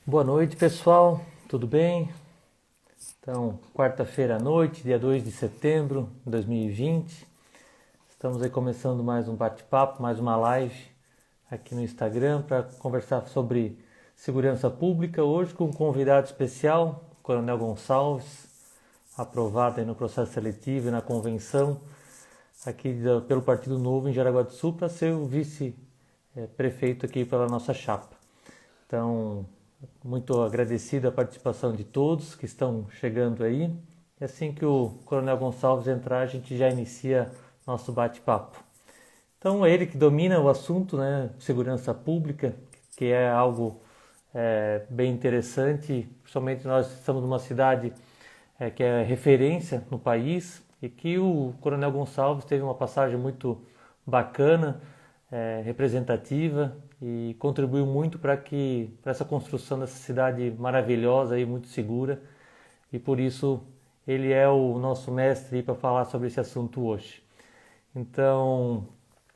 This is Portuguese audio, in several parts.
Boa noite, pessoal. Tudo bem? Então, quarta-feira à noite, dia 2 de setembro de 2020. Estamos aí começando mais um bate-papo, mais uma live aqui no Instagram para conversar sobre segurança pública. Hoje com um convidado especial, o Coronel Gonçalves, aprovado aí no processo seletivo e na convenção pelo Partido Novo em Jaraguá do Sul para ser o vice-prefeito aqui pela nossa chapa. Então, muito agradecido a participação de todos que estão chegando aí. E assim que o Coronel Gonçalves entrar, a gente já inicia nosso bate-papo. Então, é ele que domina o assunto, né, segurança pública, que é algo bem interessante, principalmente nós estamos numa cidade que é referência no país e que o Coronel Gonçalves teve uma passagem muito bacana, representativa e contribuiu muito para essa construção dessa cidade maravilhosa e muito segura, e por isso ele é o nosso mestre para falar sobre esse assunto hoje. Então,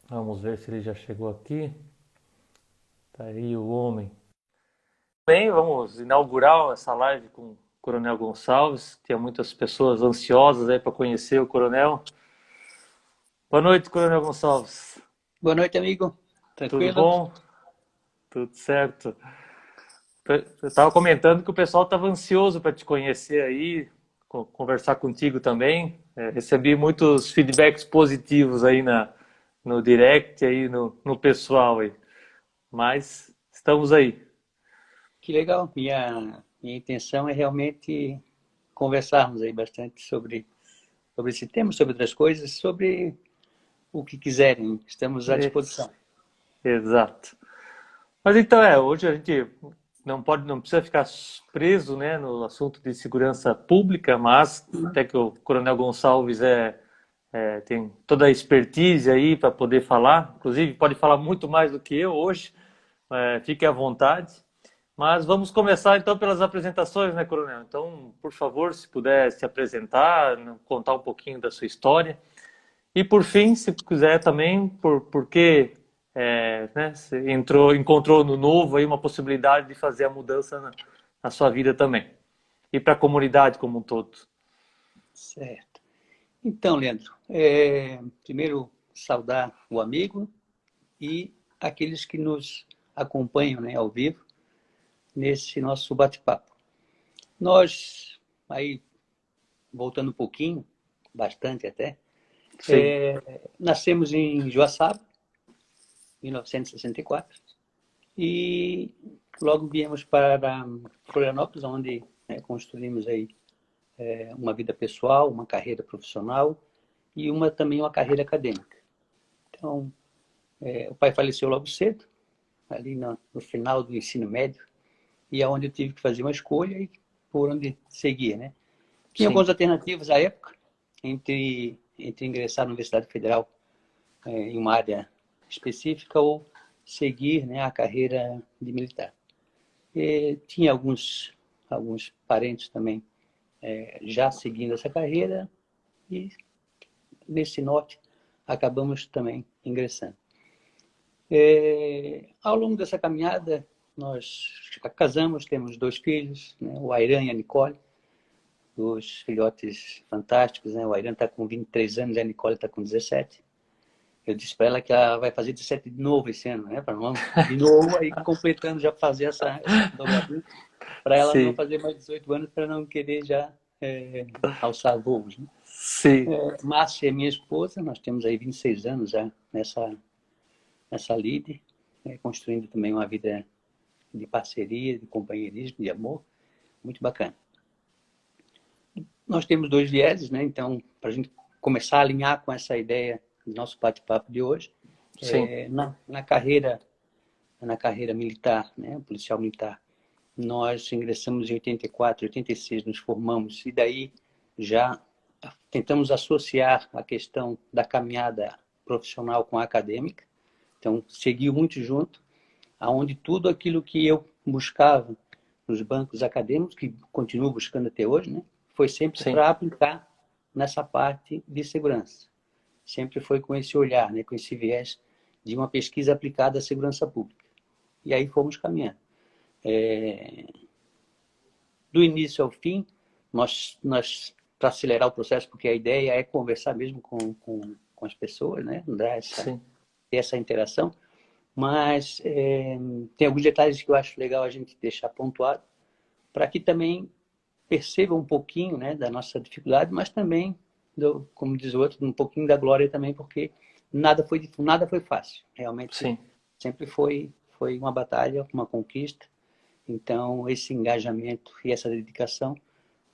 vamos ver se ele já chegou aqui. Tá aí o homem. Bem, vamos inaugurar essa live com o Coronel Gonçalves. Tinha muitas pessoas ansiosas aí para conhecer o Coronel. Boa noite, Coronel Gonçalves. Boa noite, amigo. Tudo Tranquilo? bom? Tudo certo. Eu estava comentando que o pessoal estava ansioso para te conhecer aí, conversar contigo também. Recebi muitos feedbacks positivos aí no direct, aí no pessoal aí. Mas estamos aí. Que legal. Minha intenção é realmente conversarmos aí bastante sobre esse tema, sobre outras coisas, sobre o que quiserem. Estamos à disposição. Exato. Mas então hoje a gente não precisa ficar preso, né, no assunto de segurança pública, mas até que o Coronel Gonçalves tem toda a expertise aí para poder falar, inclusive pode falar muito mais do que eu hoje, fique à vontade. Mas vamos começar então pelas apresentações, né, Coronel? Então, por favor, se puder se apresentar, contar um pouquinho da sua história. E por fim, se quiser também, por que né, você encontrou no novo aí uma possibilidade de fazer a mudança na sua vida também. E para a comunidade como um todo. Certo. Então, Leandro, primeiro saudar o amigo e aqueles que nos acompanham, né, ao vivo nesse nosso bate-papo. Nós, aí, voltando um pouquinho, bastante até, Sim, nascemos em Joaçaba, 1964, e logo viemos para Florianópolis, onde construímos aí uma vida pessoal, uma carreira profissional e também uma carreira acadêmica. Então, o pai faleceu logo cedo, ali no final do ensino médio, e é onde eu tive que fazer uma escolha e por onde seguir, né? Tinha sim, algumas alternativas à época, entre ingressar na Universidade Federal em uma área específica ou seguir, né, a carreira de militar. Tinha alguns parentes também já seguindo essa carreira e nesse norte acabamos também ingressando. Ao longo dessa caminhada, nós casamos, temos 2 filhos, né, o Airan e a Nicole, 2 filhotes fantásticos. Né? O Airan está com 23 anos e a Nicole está com 17. Eu disse para ela que ela vai fazer 17 de novo esse ano, né? Para não, de novo, aí completando já fazer essa dobradinha, para ela não sim, fazer mais 18 anos, para não querer já alçar voos. Né? sim, Márcia é minha esposa, nós temos aí 26 anos já nessa lide, construindo também uma vida de parceria, de companheirismo, de amor, muito bacana. Nós temos 2 vieses, né? Então, para a gente começar a alinhar com essa ideia do nosso bate-papo de hoje, sim, na carreira militar, né? Policial militar, nós ingressamos em 84, 86, nos formamos, e daí já tentamos associar a questão da caminhada profissional com a acadêmica. Então, seguiu muito junto, aonde tudo aquilo que eu buscava nos bancos acadêmicos, que continuo buscando até hoje, né, foi sempre sim. para aplicar nessa parte de segurança. Sempre foi com esse olhar, né, com esse viés de uma pesquisa aplicada à segurança pública. E aí fomos caminhando. Do início ao fim, para acelerar o processo, porque a ideia é conversar mesmo com as pessoas, né? Dar essa interação, mas tem alguns detalhes que eu acho legal a gente deixar pontuado, para que também perceba um pouquinho, né, da nossa dificuldade, mas também, como diz o outro, um pouquinho da glória também, porque nada foi fácil. Realmente, sempre foi uma batalha, uma conquista. Então, esse engajamento e essa dedicação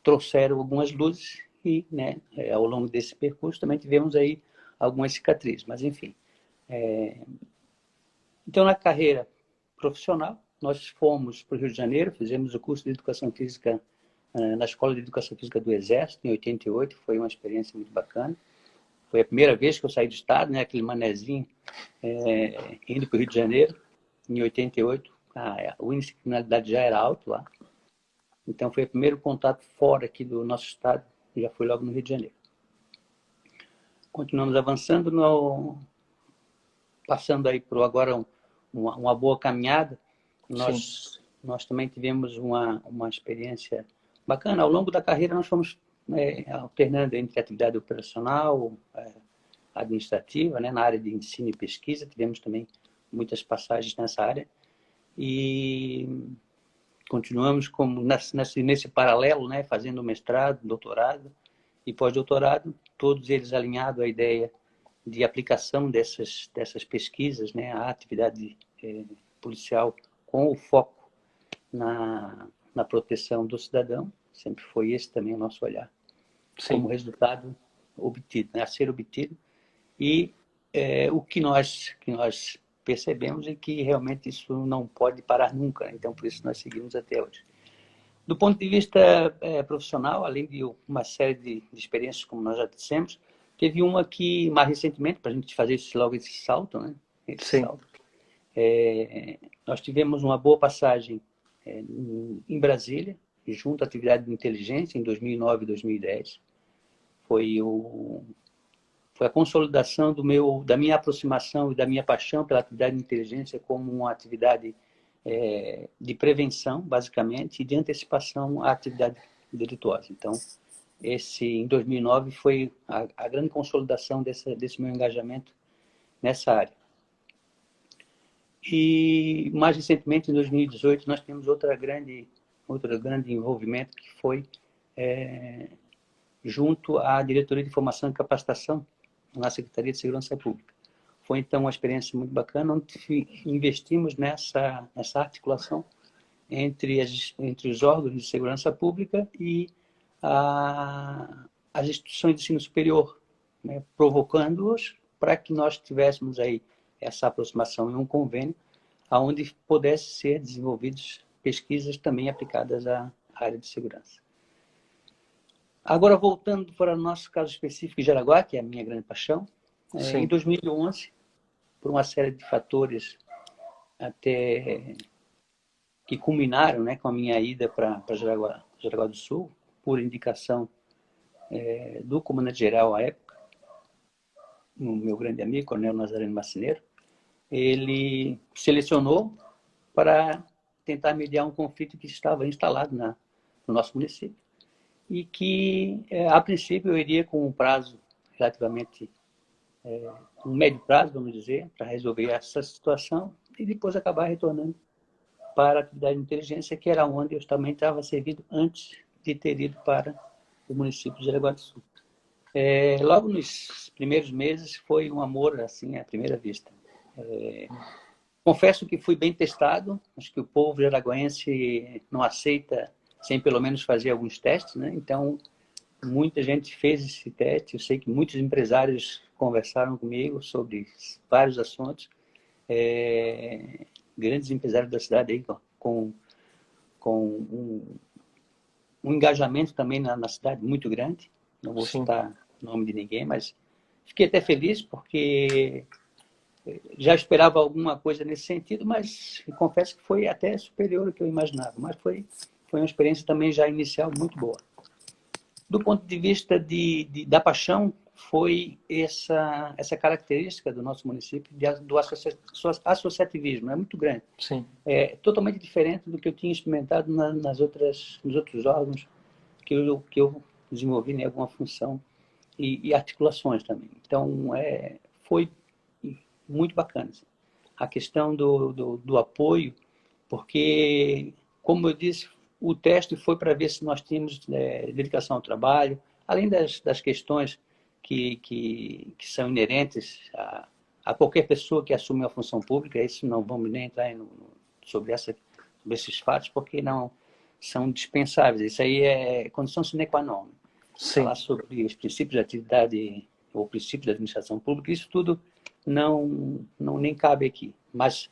trouxeram algumas luzes e, né, ao longo desse percurso também tivemos aí algumas cicatrizes, mas enfim. Então, na carreira profissional, nós fomos para o Rio de Janeiro, fizemos o curso de Educação Física na Escola de Educação Física do Exército, em 88, foi uma experiência muito bacana. Foi a primeira vez que eu saí do estado, né, aquele manezinho, indo para o Rio de Janeiro, em 88. O índice de criminalidade já era alto lá. Então, foi o primeiro contato fora aqui do nosso estado, e já foi logo no Rio de Janeiro. Continuamos avançando, passando aí por agora uma boa caminhada. Nós também tivemos uma experiência bacana. Ao longo da carreira, nós fomos alternando entre atividade operacional, administrativa, né, na área de ensino e pesquisa. Tivemos também muitas passagens nessa área. E continuamos nesse paralelo, né, fazendo mestrado, doutorado e pós-doutorado, todos eles alinhados à ideia de aplicação dessas pesquisas, né, à atividade policial, com o foco na proteção do cidadão. Sempre foi esse também o nosso olhar, como resultado obtido, né, a ser obtido. E o que nós percebemos é que realmente isso não pode parar nunca. Então, por isso nós seguimos até hoje. Do ponto de vista profissional, além de uma série de experiências, como nós já dissemos, teve uma que, mais recentemente, para a gente fazer logo esse salto, né? Nós tivemos uma boa passagem em Brasília, junto à atividade de inteligência, em 2009 e 2010. Foi a consolidação da minha aproximação e da minha paixão pela atividade de inteligência como uma atividade de prevenção, basicamente, e de antecipação à atividade delituosa. Então, em 2009, foi a grande consolidação desse meu engajamento nessa área. E, mais recentemente, em 2018, nós temos outro grande envolvimento, que foi junto à Diretoria de Formação e Capacitação na Secretaria de Segurança Pública. Foi, então, uma experiência muito bacana, onde investimos nessa articulação entre os órgãos de segurança pública e as instituições de ensino superior, né, provocando-os para que nós tivéssemos aí essa aproximação em um convênio, onde pudesse ser desenvolvidas pesquisas também aplicadas à área de segurança. Agora, voltando para o nosso caso específico de Jaraguá, que é a minha grande paixão, em 2011, por uma série de fatores até que culminaram, né, com a minha ida para Jaraguá do Sul, por indicação do comandante-geral à época, o meu grande amigo, Coronel Nazareno Marceneiro, ele selecionou para tentar mediar um conflito que estava instalado no nosso município e que, a princípio, eu iria com um prazo relativamente, um médio prazo, vamos dizer, para resolver essa situação e depois acabar retornando para a atividade de inteligência, que era onde eu também estava servido antes de ter ido para o município de Jaraguá do Sul. Logo nos primeiros meses foi um amor assim à primeira vista. Confesso que fui bem testado, acho que o povo jaraguense não aceita sem pelo menos fazer alguns testes, né? Então, muita gente fez esse teste, eu sei que muitos empresários conversaram comigo sobre vários assuntos, grandes empresários da cidade aí, com um engajamento também na cidade muito grande, não vou citar o nome de ninguém, mas fiquei até feliz porque já esperava alguma coisa nesse sentido, mas confesso que foi até superior ao que eu imaginava, mas foi uma experiência também já inicial muito boa. Do ponto de vista da paixão foi essa característica do nosso município do associativismo. É muito grande. Sim. É totalmente diferente do que eu tinha experimentado nos outros órgãos que eu desenvolvi em alguma função e articulações também. Então, foi muito bacana. A questão do apoio, porque, como eu disse, o teste foi para ver se nós tínhamos dedicação ao trabalho, além das questões que são inerentes a qualquer pessoa que assume uma função pública. Isso não vamos nem entrar sobre esses fatos, porque não são dispensáveis. Isso aí é condição sine qua non. Sim. Falar sobre os princípios de atividade ou princípios da administração pública, isso tudo não nem cabe aqui. Mas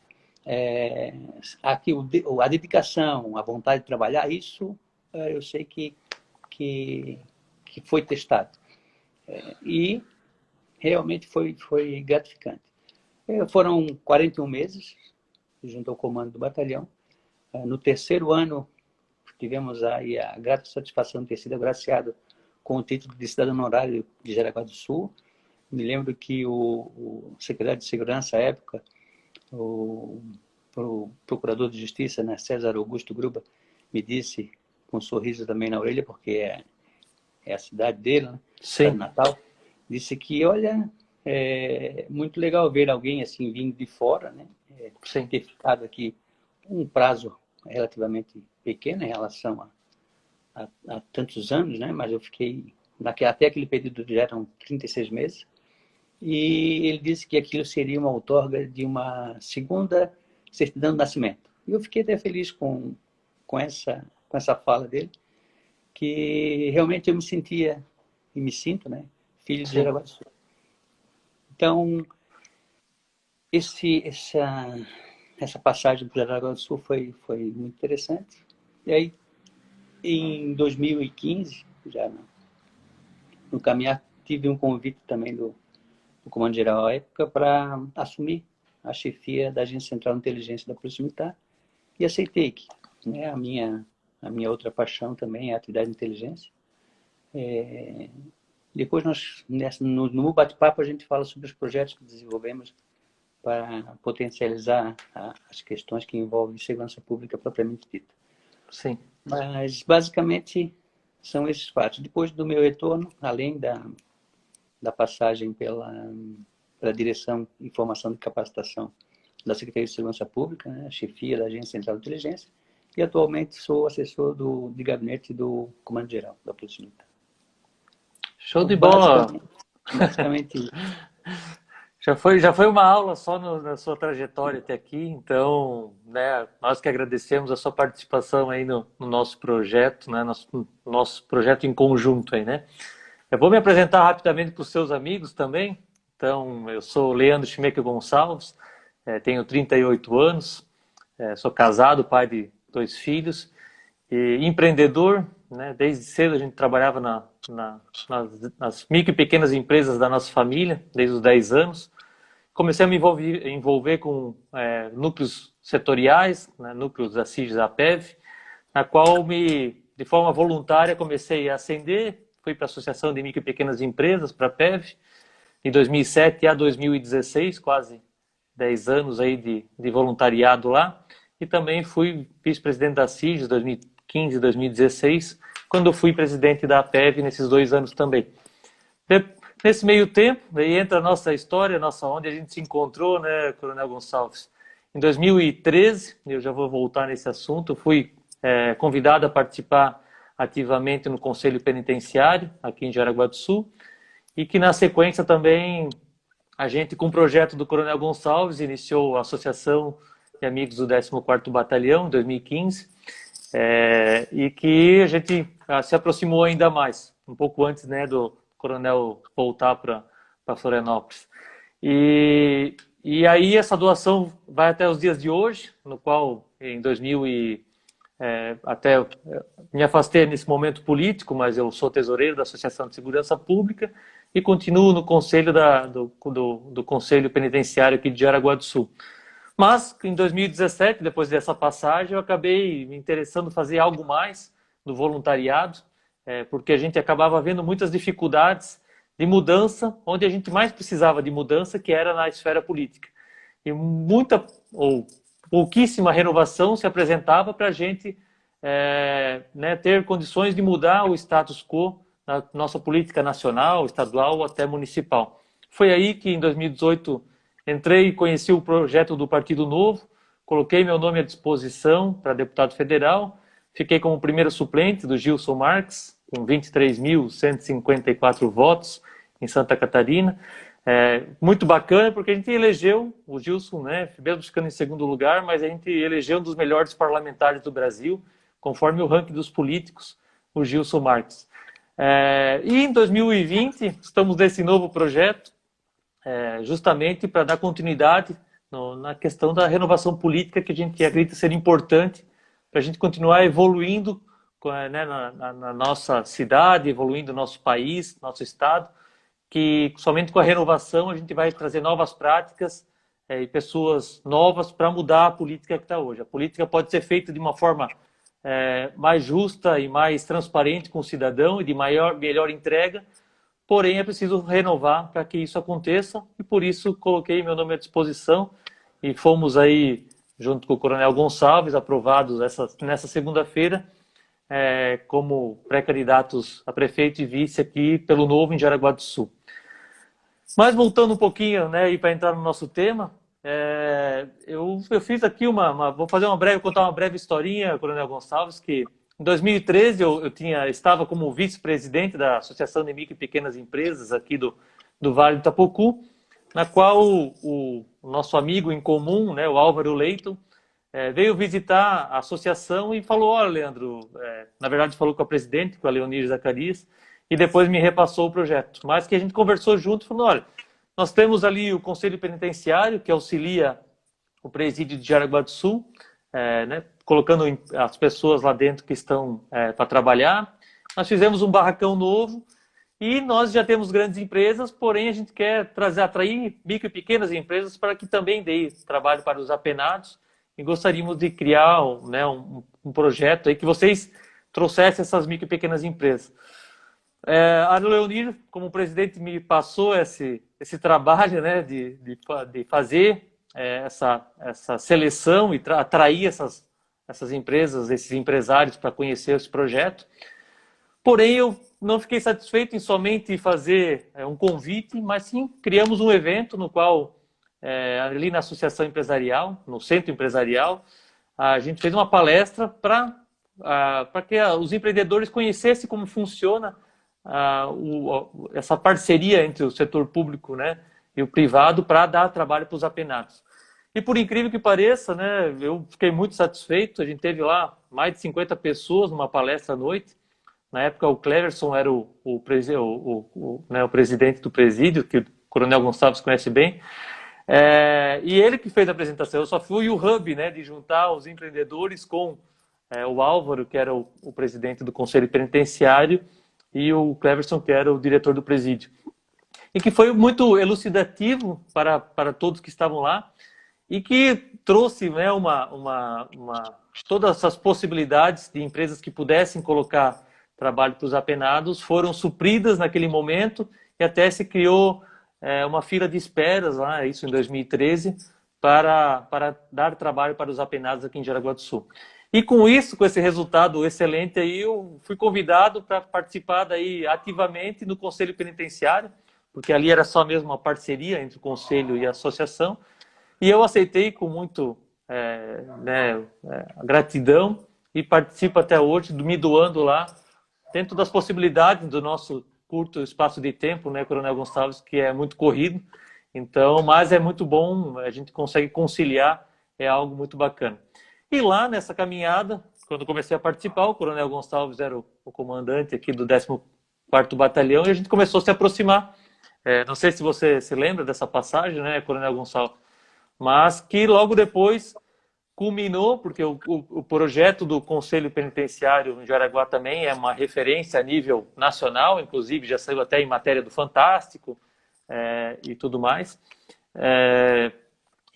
aqui a dedicação, a vontade de trabalhar, isso eu sei que foi testado. E realmente foi gratificante. Foram 41 meses junto ao comando do batalhão. No terceiro ano, tivemos aí a grata satisfação de ter sido agraciado com o título de cidadão honorário de Jaraguá do Sul. Me lembro que o secretário de Segurança, à época, o procurador de Justiça, né, César Augusto Gruba, me disse, com um sorriso também na orelha, porque é a cidade dele, né, cidade natal, disse que, olha, é muito legal ver alguém assim vindo de fora, né, ter ficado aqui um prazo relativamente pequeno em relação a tantos anos, né, mas eu fiquei, até aquele período já eram 36 meses, e ele disse que aquilo seria uma outorga de uma segunda certidão de nascimento. E eu fiquei até feliz com essa fala dele, que realmente eu me sentia, e me sinto, né, filho de Jaraguá do Sul. Então, essa passagem para Jaraguá do Sul foi muito interessante. E aí, em 2015, já no caminhar, tive um convite também do Comando Geral à época para assumir a chefia da Agência Central de Inteligência da Polícia Militar, e aceitei que, né, a minha outra paixão também é a atividade de inteligência. Depois, no bate-papo, a gente fala sobre os projetos que desenvolvemos para potencializar as questões que envolvem segurança pública propriamente dita. Sim. Mas, basicamente, são esses fatos. Depois do meu retorno, além da passagem pela Direção de Informação e Capacitação da Secretaria de Segurança Pública, né, chefia da Agência Central de Inteligência, e atualmente sou assessor de gabinete do Comando Geral da Polícia Militar. Show de bola! Basicamente isso. Já foi uma aula só na sua trajetória até aqui, então, né, nós que agradecemos a sua participação aí no nosso projeto, né, nosso projeto em conjunto aí, né. Eu vou me apresentar rapidamente para os seus amigos também. Então, eu sou Leandro Chimeque Gonçalves, tenho 38 anos, sou casado, pai de 2 filhos, e empreendedor, né? Desde cedo a gente trabalhava nas micro e pequenas empresas da nossa família, desde os 10 anos. Comecei a me envolver com núcleos setoriais, né? Núcleos da CIGES da APEV, na qual de forma voluntária comecei a ascender. Fui para a Associação de Micro e Pequenas Empresas, para a PEV, de 2007 a 2016, quase 10 anos aí de voluntariado lá. E também fui vice-presidente da CIGES, 2015 e 2016, quando eu fui presidente da PEV nesses 2 anos também. Nesse meio tempo, aí entra a nossa história, onde a gente se encontrou, né, Coronel Gonçalves? Em 2013, eu já vou voltar nesse assunto, fui convidado a participar ativamente no Conselho Penitenciário, aqui em Jaraguá do Sul, e que na sequência também a gente, com o projeto do Coronel Gonçalves, iniciou a Associação de Amigos do 14º Batalhão, em 2015, e que a gente se aproximou ainda mais, um pouco antes, né, do Coronel voltar para Florianópolis. E aí essa doação vai até os dias de hoje, no qual em 2000 até me afastei nesse momento político, mas eu sou tesoureiro da Associação de Segurança Pública e continuo no conselho do Conselho Penitenciário aqui de Jaraguá do Sul. Mas em 2017, depois dessa passagem, eu acabei me interessando em fazer algo mais do voluntariado, porque a gente acabava vendo muitas dificuldades de mudança, onde a gente mais precisava de mudança, que era na esfera política. E muita ou pouquíssima renovação se apresentava para a gente né, ter condições de mudar o status quo na nossa política nacional, estadual ou até municipal. Foi aí que, em 2018, entrei e conheci o projeto do Partido Novo, coloquei meu nome à disposição para deputado federal, fiquei como primeiro suplente do Gilson Marques, com 23.154 votos em Santa Catarina. Muito bacana, porque a gente elegeu o Gilson, né, mesmo ficando em segundo lugar, mas a gente elegeu um dos melhores parlamentares do Brasil, conforme o ranking dos políticos, o Gilson Marques. E em 2020, estamos nesse novo projeto, justamente para dar continuidade na questão da renovação política, que a gente acredita ser importante para a gente continuar evoluindo né, na nossa cidade, evoluindo no nosso país, nosso estado, que somente com a renovação a gente vai trazer novas práticas e pessoas novas para mudar a política que está hoje. A política pode ser feita de uma forma mais justa e mais transparente com o cidadão e de melhor entrega, porém é preciso renovar para que isso aconteça e por isso coloquei meu nome à disposição e fomos aí, junto com o Coronel Gonçalves, aprovados nessa segunda-feira como pré-candidatos a prefeito e vice aqui pelo Novo em Jaraguá do Sul. Mas voltando um pouquinho, né, e para entrar no nosso tema, eu fiz aqui vou contar uma breve historinha, Coronel Gonçalves, que em 2013 eu estava como vice-presidente da Associação de Micro e Pequenas Empresas aqui do Vale do Itapocu, na qual o nosso amigo em comum, né, o Álvaro Leiton, veio visitar a associação e falou: olha, Leandro, na verdade falou com a presidente, com a Leonir Zacarias, e depois me repassou o projeto. Mas que a gente conversou junto e falou: olha, nós temos ali o Conselho Penitenciário, que auxilia o presídio de Jaraguá do Sul, né, colocando as pessoas lá dentro que estão para trabalhar. Nós fizemos um barracão novo e nós já temos grandes empresas, porém a gente quer atrair micro e pequenas empresas para que também dê trabalho para os apenados e gostaríamos de criar né, um projeto aí que vocês trouxessem essas micro e pequenas empresas. A Leonir, como presidente, me passou esse trabalho, né, de fazer essa seleção e atrair essas empresas, esses empresários para conhecer esse projeto. Porém, eu não fiquei satisfeito em somente fazer um convite, mas sim criamos um evento no qual, ali na Associação Empresarial, no Centro Empresarial, a gente fez uma palestra para que os empreendedores conhecessem como funciona essa parceria entre o setor público, né, e o privado para dar trabalho para os apenados. E por incrível que pareça, né, eu fiquei muito satisfeito. A gente teve lá mais de 50 pessoas numa palestra à noite. Na época o Cleverson era o presidente do presídio, que o Coronel Gonçalves conhece bem. E ele que fez a apresentação. Eu só fui o hub, né, de juntar os empreendedores com o Álvaro, que era o presidente do Conselho Penitenciário, e o Cleverson, que era o diretor do presídio. E que foi muito elucidativo para todos que estavam lá e que trouxe, né, todas essas possibilidades de empresas que pudessem colocar trabalho para os apenados foram supridas naquele momento e até se criou uma fila de esperas, lá, isso em 2013, para dar trabalho para os apenados aqui em Jaraguá do Sul. E com isso, com esse resultado excelente, aí, eu fui convidado para participar daí ativamente no Conselho Penitenciário, porque ali era só mesmo uma parceria entre o Conselho e a Associação, e eu aceitei com muito gratidão e participo até hoje, me doando lá, dentro das possibilidades do nosso curto espaço de tempo, né, Coronel Gonçalves, que é muito corrido, então, mas é muito bom, a gente consegue conciliar, é algo muito bacana. E lá nessa caminhada, quando comecei a participar, o Coronel Gonçalves era o comandante aqui do 14º Batalhão e a gente começou a se aproximar. Não sei se você se lembra dessa passagem, né, Coronel Gonçalves? Mas que logo depois culminou, porque o projeto do Conselho Penitenciário em Jaraguá também é uma referência a nível nacional, inclusive já saiu até em matéria do Fantástico e tudo mais.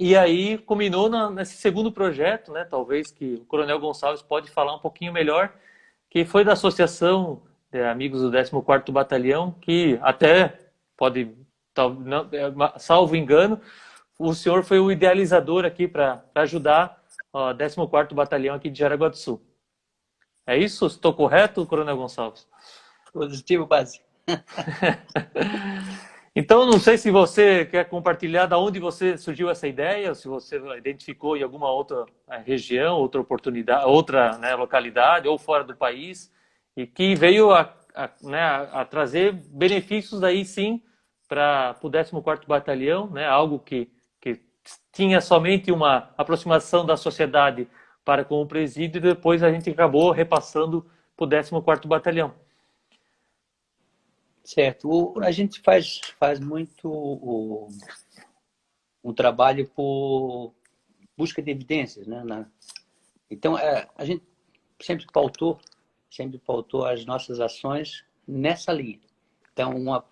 E aí culminou nesse segundo projeto, né, talvez que o Coronel Gonçalves pode falar um pouquinho melhor, que foi da Associação de Amigos do 14º Batalhão, que até pode, salvo engano, o senhor foi o idealizador aqui para ajudar o 14º Batalhão aqui de Jaraguá do Sul. É isso? Estou correto, Coronel Gonçalves? Positivo, base. Então, não sei se você quer compartilhar da onde você surgiu essa ideia, se você identificou em alguma outra região, outra oportunidade, outra, né, localidade ou fora do país, e que veio né, a trazer benefícios daí sim para o 14º Batalhão, né, algo que tinha somente uma aproximação da sociedade para com o presídio, e depois a gente acabou repassando para o 14º Batalhão. Certo. A gente faz muito um trabalho por busca de evidências, né? Então, a gente sempre pautou as nossas ações nessa linha. Então, uma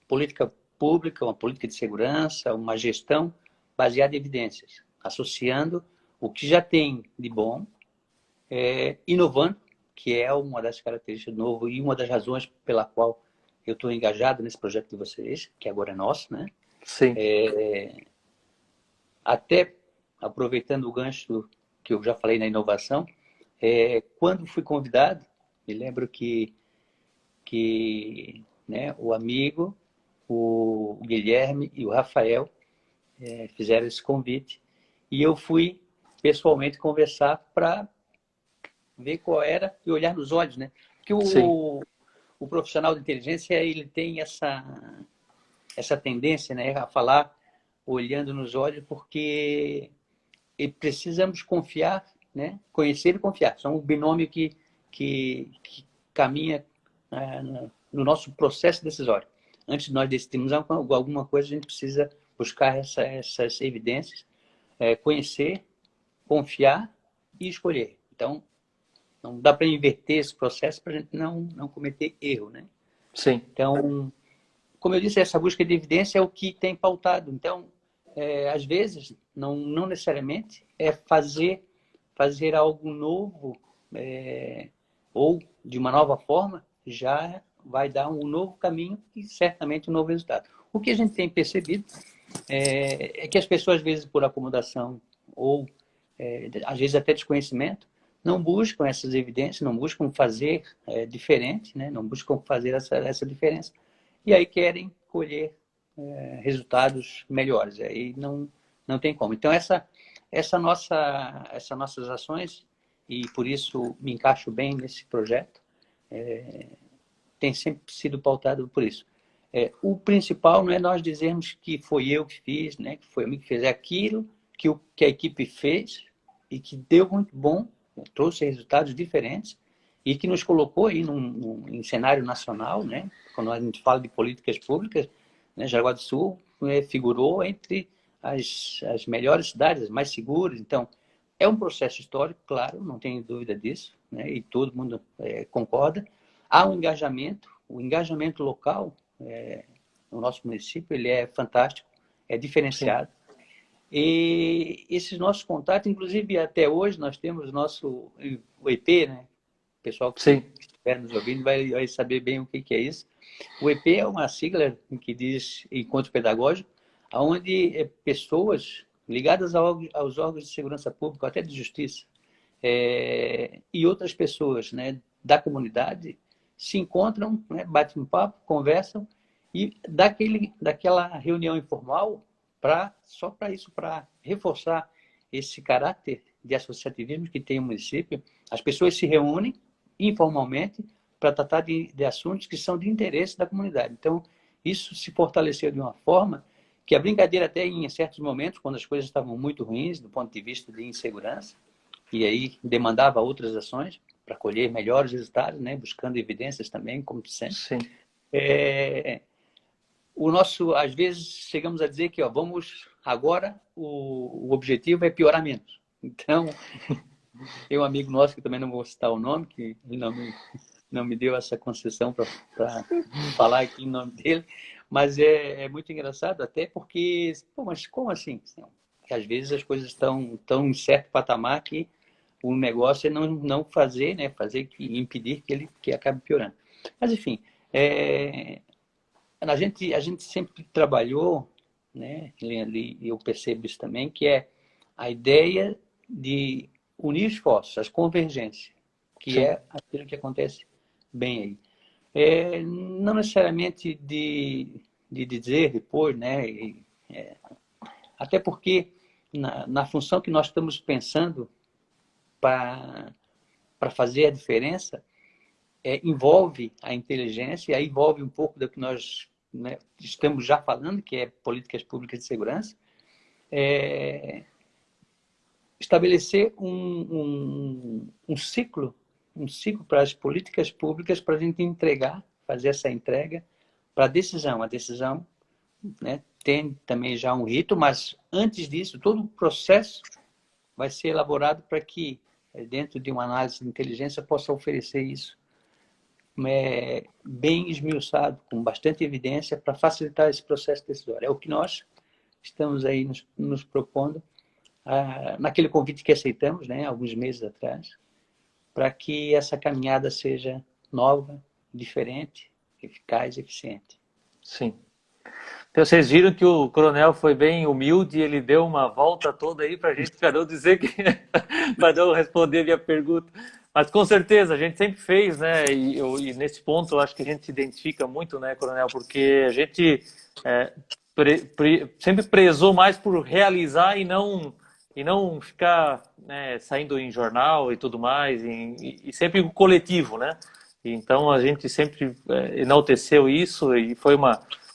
política pública, uma política de segurança, uma gestão baseada em evidências, associando o que já tem de bom, inovando, que é uma das características do novo e uma das razões pela qual eu estou engajado nesse projeto de vocês, que agora é nosso, né? Sim. Até aproveitando o gancho que eu já falei na inovação, quando fui convidado, me lembro que né, o amigo, o Guilherme e o Rafael fizeram esse convite e eu fui pessoalmente conversar para ver qual era e olhar nos olhos, né? Porque o profissional de inteligência ele tem essa tendência, né, a falar olhando nos olhos, porque precisamos confiar, né? Conhecer e confiar. São um binômio que caminha no nosso processo decisório. Antes de nós decidirmos alguma coisa, a gente precisa buscar essas evidências, conhecer, confiar e escolher. Então, não dá para inverter esse processo para a gente não cometer erro, né? Sim. Então, como eu disse, essa busca de evidência é o que tem pautado. Então, às vezes, não necessariamente é fazer algo novo ou de uma nova forma já vai dar um novo caminho e certamente um novo resultado. O que a gente tem percebido é que as pessoas, às vezes, por acomodação ou, às vezes, até desconhecimento, não buscam essas evidências, não buscam fazer diferente, né? Não buscam fazer essa diferença. E aí querem colher resultados melhores. Aí não tem como. Então, essas nossas ações, e por isso me encaixo bem nesse projeto, tem sempre sido pautado por isso. O principal não é nós dizermos que foi eu que fiz, né, que foi eu que fiz aquilo que a equipe fez e que deu muito bom, trouxe resultados diferentes e que nos colocou aí em cenário nacional, né? Quando a gente fala de políticas públicas, né, Jaraguá do Sul figurou entre as melhores cidades, as mais seguras. Então, é um processo histórico, claro, não tenho dúvida disso, né? E todo mundo concorda. Há um engajamento, o engajamento local no nosso município, ele é fantástico, é diferenciado. Sim. E esses nossos contatos, inclusive até hoje, nós temos o EP, né? O pessoal que estiver nos ouvindo vai saber bem o que é isso. O EP é uma sigla que diz Encontro Pedagógico, onde pessoas ligadas aos órgãos de segurança pública, até de justiça, e outras pessoas, né, da comunidade se encontram, né, batem um papo, conversam e daquela reunião informal só para isso, para reforçar esse caráter de associativismo que tem o município. As pessoas se reúnem informalmente para tratar de assuntos que são de interesse da comunidade. Então, isso se fortaleceu de uma forma que a brincadeira até em certos momentos, quando as coisas estavam muito ruins do ponto de vista de insegurança, e aí demandava outras ações para colher melhores resultados, né, buscando evidências também, como sempre. Sim. Às vezes chegamos a dizer que vamos agora, o objetivo é piorar menos. Então, tem um amigo nosso, que também não vou citar o nome, que ele não me deu essa concessão para falar aqui em nome dele, mas é muito engraçado, até porque, mas como assim? Porque às vezes as coisas estão em certo patamar que o negócio é não fazer, né? Impedir que acabe piorando. Mas, enfim, a gente sempre trabalhou, né, e eu percebo isso também, que é a ideia de unir esforços, as convergências, que Sim, é aquilo que acontece bem aí. Não necessariamente de dizer depois, né, até porque na função que nós estamos pensando para fazer a diferença, envolve a inteligência, e aí envolve um pouco do que nós, né, estamos já falando, que é políticas públicas de segurança, estabelecer um ciclo para as políticas públicas para a gente entregar, fazer essa entrega para a decisão. A decisão, né, tem também já um rito, mas antes disso, todo o processo vai ser elaborado para que, dentro de uma análise de inteligência, possa oferecer isso bem esmiuçado, com bastante evidência, para facilitar esse processo decisório. É o que nós estamos aí nos propondo, naquele convite que aceitamos, né, alguns meses atrás, para que essa caminhada seja nova, diferente, eficaz e eficiente. sim. Então, vocês viram que o coronel foi bem humilde, ele deu uma volta toda aí para a gente, para não dizer que, para não responder a minha pergunta. Mas com certeza, a gente sempre fez, né? E nesse ponto eu acho que a gente se identifica muito, né, coronel? Porque a gente é, sempre prezou mais por realizar e não ficar, né, saindo em jornal e tudo mais, e sempre o coletivo, né? Então a gente sempre enalteceu isso e foi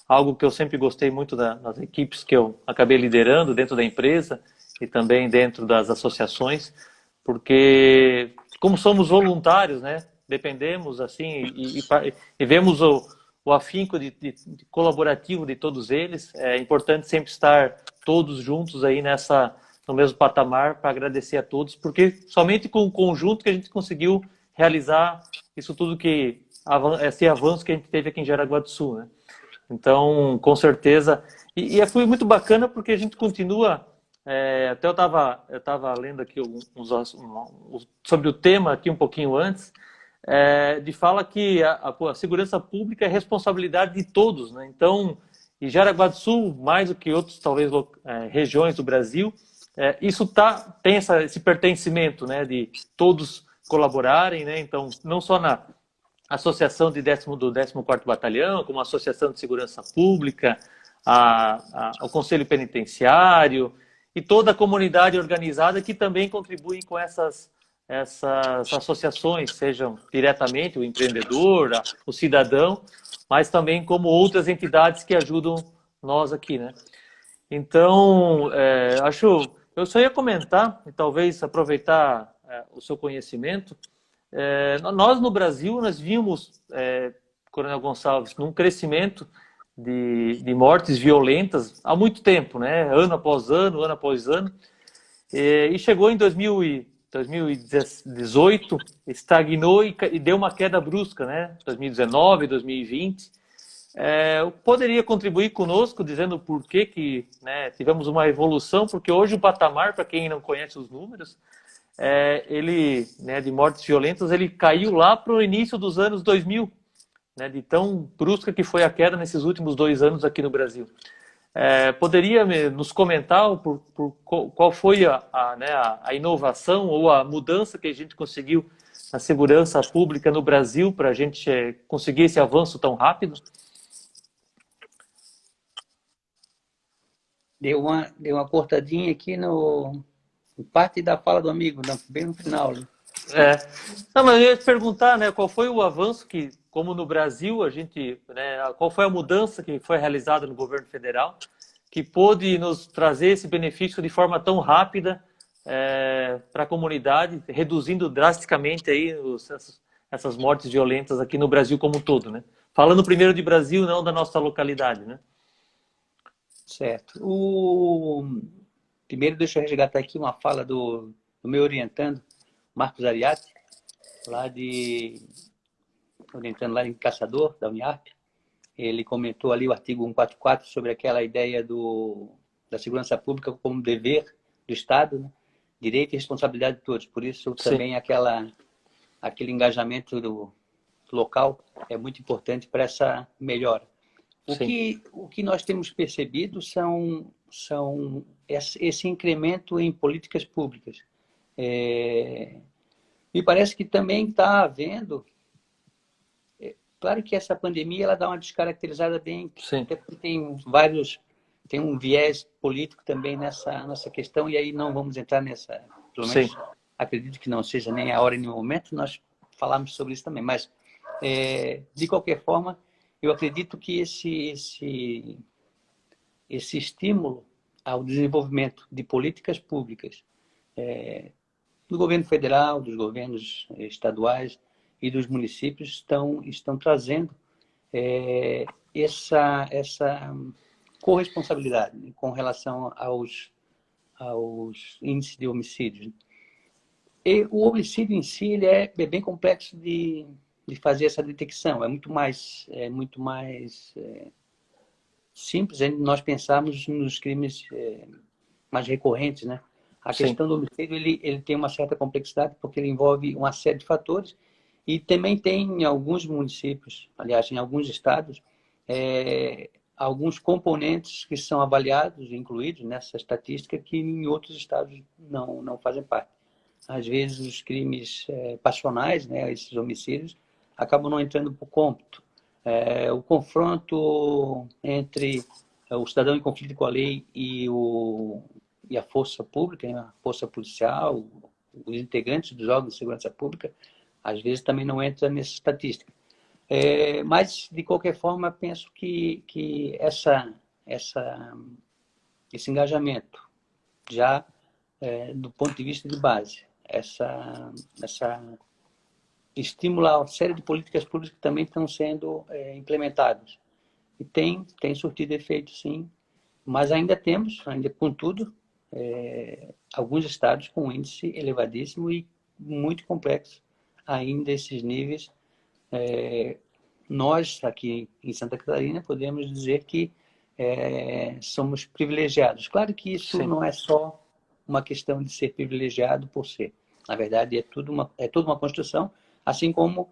algo que eu sempre gostei muito das equipes que eu acabei liderando dentro da empresa e também dentro das associações, porque como somos voluntários, né, dependemos assim e vemos o afinco de colaborativo de todos eles. É importante sempre estar todos juntos aí no mesmo patamar para agradecer a todos, porque somente com o conjunto que a gente conseguiu realizar isso tudo esse avanço que a gente teve aqui em Jaraguá do Sul, né? Então, com certeza. Foi muito bacana porque a gente continua. Até eu tava lendo aqui sobre o tema aqui um pouquinho antes, de fala que a segurança pública é responsabilidade de todos, né? Então, e Jaraguá do Sul, mais do que outros, talvez, regiões do Brasil, isso tem esse pertencimento, né, de todos colaborarem, né? Então, não só na associação do 14º Batalhão, como a Associação de Segurança Pública, o Conselho Penitenciário e toda a comunidade organizada que também contribui com essas associações, sejam diretamente o empreendedor, o cidadão, mas também como outras entidades que ajudam nós aqui, né? Então, eu só ia comentar e talvez aproveitar o seu conhecimento. Nós no Brasil, nós vimos, Coronel Gonçalves, num crescimento de mortes violentas há muito tempo, né? Ano após ano após ano. E chegou em 2018, estagnou e deu uma queda brusca, né? 2019, 2020. Poderia contribuir conosco dizendo por que, né, tivemos uma evolução, porque hoje o patamar, para quem não conhece os números, ele, né, de mortes violentas, ele caiu lá para o início dos anos 2000, né, de tão brusca que foi a queda nesses últimos 2 anos aqui no Brasil. Poderia nos comentar qual foi né, a inovação ou a mudança que a gente conseguiu na segurança pública no Brasil para a gente conseguir esse avanço tão rápido? Deu uma cortadinha aqui no parte da fala do amigo, bem no final, né? Não, mas eu ia te perguntar, né, qual foi o avanço que, como no Brasil, né, qual foi a mudança que foi realizada no governo federal que pôde nos trazer esse benefício de forma tão rápida para a comunidade, reduzindo drasticamente aí essas mortes violentas aqui no Brasil como um todo, né? Falando primeiro de Brasil, não da nossa localidade, né? Certo. Primeiro, deixa eu resgatar aqui uma fala do meu orientando, Marcos Ariati, orientando lá em Caçador, da Uniarp. Ele comentou ali o artigo 144 sobre aquela ideia da segurança pública como dever do Estado, né? Direito e responsabilidade de todos. Por isso, também aquele engajamento do local é muito importante para essa melhora. Sim, O que nós temos percebido são esse incremento em políticas públicas. Me parece que também está havendo. Claro que essa pandemia ela dá uma descaracterizada bem, sim, até porque tem um viés político também nessa questão, e aí não vamos entrar nessa, pelo sim, menos acredito que não seja nem a hora nem o momento, nós falamos sobre isso também, mas de qualquer forma, eu acredito que esse estímulo ao desenvolvimento de políticas públicas do governo federal, dos governos estaduais e dos municípios estão trazendo essa corresponsabilidade com relação aos índices de homicídios. E o homicídio em si ele é bem complexo de fazer essa detecção. É muito mais simples nós pensarmos nos crimes mais recorrentes, né? A sim, questão do homicídio ele tem uma certa complexidade porque ele envolve uma série de fatores e também tem em alguns municípios, aliás, em alguns estados, alguns componentes que são avaliados, incluídos nessa estatística, que em outros estados não fazem parte. Às vezes, os crimes passionais, né, esses homicídios, acabam não entrando por cômputo. O confronto entre o cidadão em conflito com a lei e a força pública, a força policial, os integrantes dos órgãos de segurança pública, às vezes também não entra nessa estatística. Mas, de qualquer forma, penso que esse engajamento, já do ponto de vista de base, essa estimula a série de políticas públicas que também estão sendo implementadas. E tem surtido efeito, sim, mas ainda contudo, alguns estados com índice elevadíssimo e muito complexo ainda esses níveis. Nós, aqui em Santa Catarina, podemos dizer que somos privilegiados. Claro que isso sim, não é só uma questão de ser privilegiado por ser. Na verdade, é toda uma construção, assim como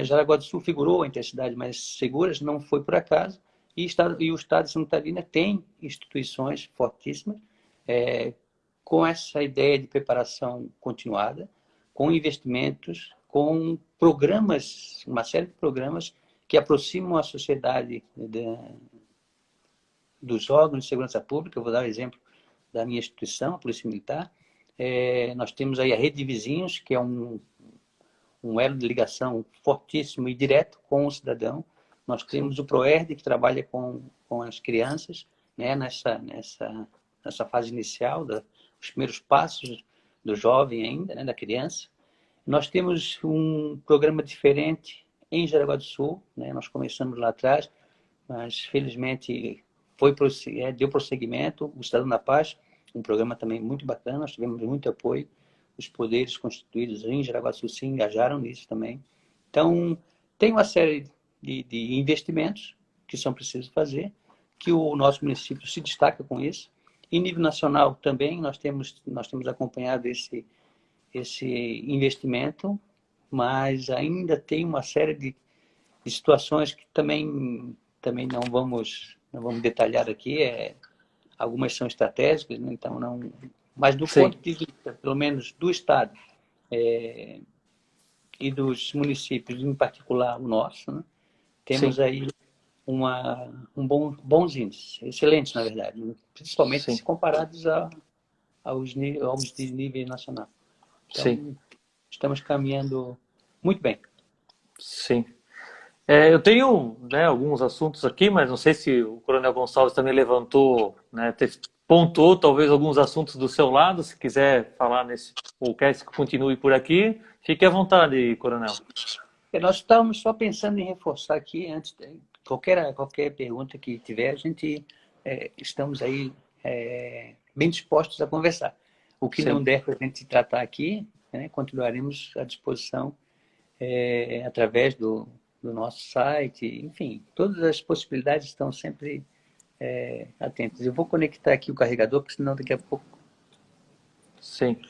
Jaraguá do Sul figurou entre as cidades mais seguras, não foi por acaso, e o Estado de Santa Catarina tem instituições fortíssimas, com essa ideia de preparação continuada, com investimentos, com programas, uma série de programas que aproximam a sociedade dos órgãos de segurança pública. Eu vou dar o exemplo da minha instituição, a Polícia Militar. Nós temos aí a Rede de Vizinhos, que é um elo de ligação fortíssimo e direto com o cidadão. Nós sim, temos o PROERD, que trabalha com as crianças, né, nessa fase inicial, os primeiros passos do jovem ainda, né, da criança. Nós temos um programa diferente em Jaraguá do Sul, né? Nós começamos lá atrás, mas felizmente deu prosseguimento. O Cidadão da Paz, um programa também muito bacana, nós tivemos muito apoio. Os poderes constituídos em Jaraguá do Sul se engajaram nisso também. Então, tem uma série de investimentos que são precisos fazer, que o nosso município se destaca com isso. Em nível nacional também, nós temos acompanhado esse investimento, mas ainda tem uma série de situações que também não vamos detalhar aqui. Algumas são estratégicas, né? Então não. Mas do sim, ponto de vista, pelo menos do Estado e dos municípios, em particular o nosso, né? sim, Temos aí bons índices, excelentes, na verdade, né? Principalmente sim, se comparados aos de nível nacional. sim, Então, estamos caminhando muito bem. sim. Eu tenho, né, alguns assuntos aqui, mas não sei se o Coronel Gonçalves também levantou, né, pontuou talvez alguns assuntos do seu lado. Se quiser falar nesse, ou quer que continue por aqui, fique à vontade, Coronel. Nós estávamos só pensando em reforçar aqui, antes de qualquer pergunta que tiver, a gente estamos aí bem dispostos a conversar. O que não Sim, der para a gente tratar aqui, né, continuaremos à disposição através do nosso site, enfim, todas as possibilidades estão sempre atentas. Eu vou conectar aqui o carregador, porque senão daqui a pouco. sim,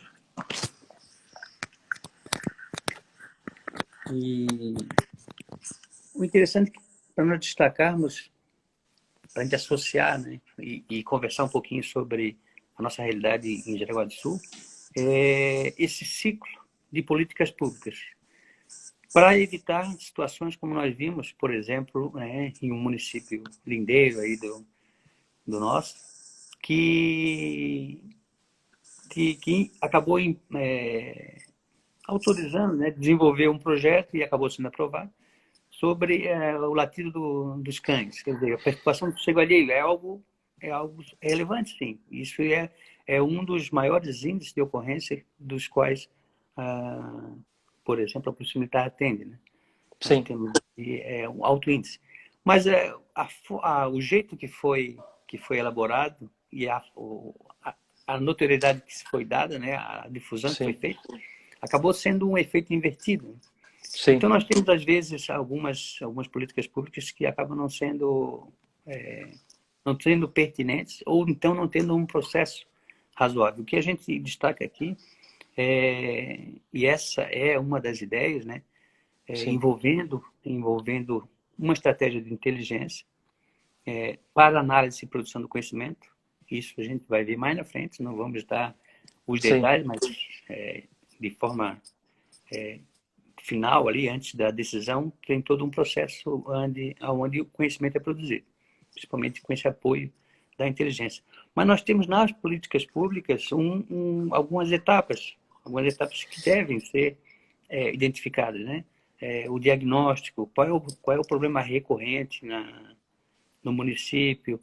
E o interessante é que, para nós destacarmos a gente associar, né, e conversar um pouquinho sobre a nossa realidade em Jaraguá do Sul, esse ciclo de políticas públicas para evitar situações como nós vimos, por exemplo, né, em um município lindeiro aí do nosso, que acabou autorizando, né, desenvolver um projeto e acabou sendo aprovado sobre o latido dos cães. Quer dizer, a preocupação do sossego alheio é algo relevante, sim. Isso é um dos maiores índices de ocorrência dos quais, por exemplo, a Polícia Militar atende, né? Sim. Temos um alto índice. Mas o jeito que foi elaborado e a notoriedade que foi dada, né, a difusão que foi Sim. feita, acabou sendo um efeito invertido. Sim. Então, nós temos, às vezes, algumas políticas públicas que acabam não sendo pertinentes ou então não tendo um processo razoável. O que a gente destaca aqui, e essa é uma das ideias, né, envolvendo uma estratégia de inteligência para análise e produção do conhecimento. Isso a gente vai ver mais na frente, não vamos dar os detalhes, mas de forma final ali, antes da decisão, tem todo um processo onde o conhecimento é produzido, principalmente com esse apoio da inteligência. Mas nós temos nas políticas públicas algumas etapas que devem ser identificadas, né? O diagnóstico, qual é o problema recorrente no município,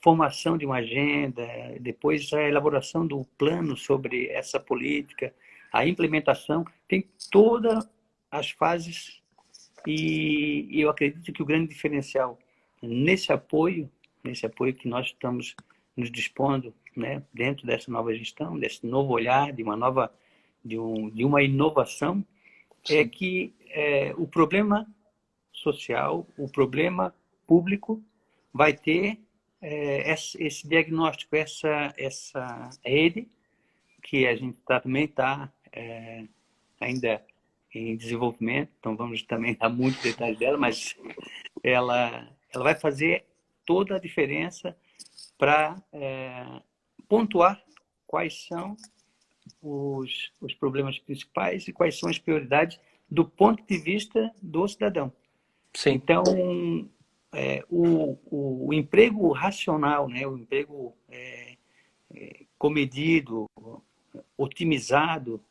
formação de uma agenda, depois a elaboração do plano sobre essa política, a implementação, tem todas as fases e eu acredito que o grande diferencial nesse apoio que nós estamos nos dispondo, né, dentro dessa nova gestão, desse novo olhar, de uma inovação, Sim. é que o problema social, o problema público vai ter esse diagnóstico, essa rede que a gente também está ainda em desenvolvimento, então vamos também dar muitos detalhes dela, mas ela vai fazer toda a diferença para pontuar quais são os problemas principais e quais são as prioridades do ponto de vista do cidadão. Sim. Então, o emprego racional, né, o emprego comedido, otimizado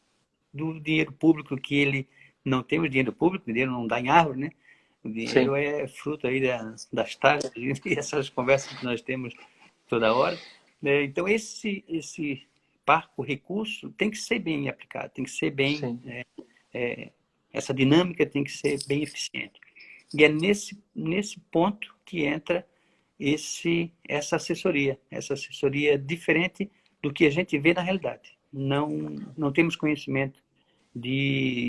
do dinheiro público, que ele não tem o dinheiro público, o dinheiro não dá em árvore, né? O dinheiro é fruto aí das taxas e essas conversas que nós temos toda hora. Então, esse parco recurso tem que ser bem aplicado, tem que ser bem... essa dinâmica tem que ser bem eficiente. E é nesse ponto que entra essa assessoria diferente do que a gente vê na realidade. Não temos conhecimento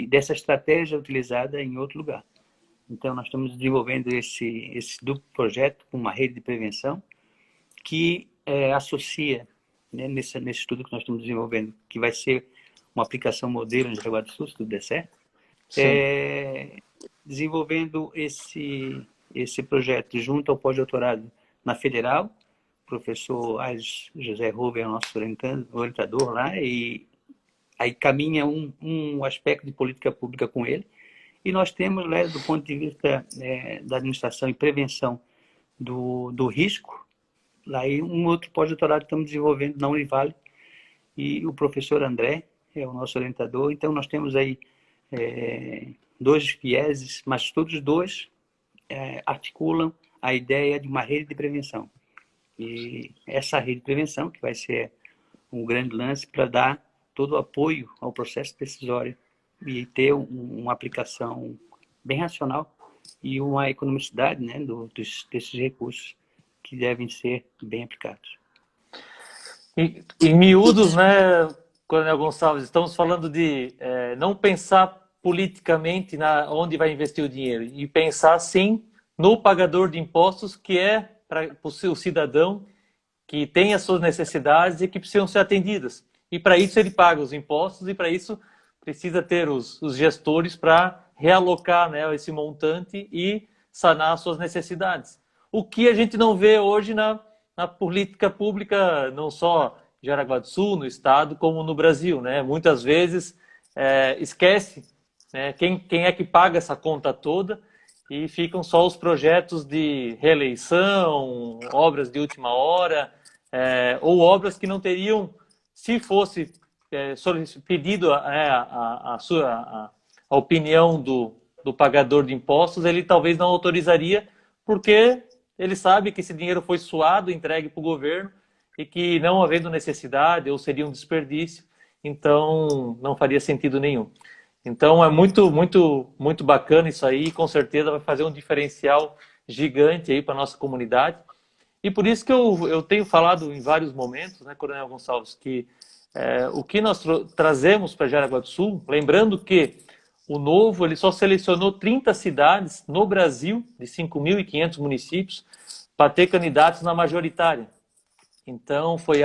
dessa estratégia utilizada em outro lugar. Então, nós estamos desenvolvendo esse duplo projeto com uma rede de prevenção que associa, né, nesse estudo que nós estamos desenvolvendo, que vai ser uma aplicação modelo em Jaraguá do Sul, se tudo der certo, desenvolvendo esse projeto junto ao pós-doutorado na Federal. O professor José Rubem é o nosso orientador lá, e aí caminha um aspecto de política pública com ele. E nós temos, né, do ponto de vista da administração e prevenção do risco, lá aí um outro pós-doutorado que estamos desenvolvendo na Univale, e o professor André é o nosso orientador. Então, nós temos aí dois vieses, mas todos dois articulam a ideia de uma rede de prevenção. E essa rede de prevenção, que vai ser um grande lance para dar todo o apoio ao processo decisório e ter uma aplicação bem racional e uma economicidade, né, desses recursos que devem ser bem aplicados. Em miúdos, né, Coronel Gonçalves, estamos falando de não pensar politicamente onde vai investir o dinheiro e pensar, sim, no pagador de impostos, que é para o cidadão que tem as suas necessidades e que precisam ser atendidas. E para isso ele paga os impostos e para isso precisa ter os gestores para realocar, né, esse montante e sanar as suas necessidades. o que a gente não vê hoje na política pública, não só de Jaraguá do Sul, no estado, como no Brasil, né? Muitas vezes esquece, né, quem é que paga essa conta toda e ficam só os projetos de reeleição, obras de última hora, ou obras que não teriam, se fosse pedido a opinião do pagador de impostos, ele talvez não autorizaria, porque ele sabe que esse dinheiro foi suado, entregue para o governo, e que não havendo necessidade, ou seria um desperdício, então não faria sentido nenhum. Então é muito, muito, muito bacana isso aí, e com certeza vai fazer um diferencial gigante aí para a nossa comunidade. E por isso que eu tenho falado em vários momentos, né, Coronel Gonçalves, que o que nós trazemos para Jaraguá do Sul, lembrando que o Novo ele só selecionou 30 cidades no Brasil, de 5.500 municípios, para ter candidatos na majoritária. Então foi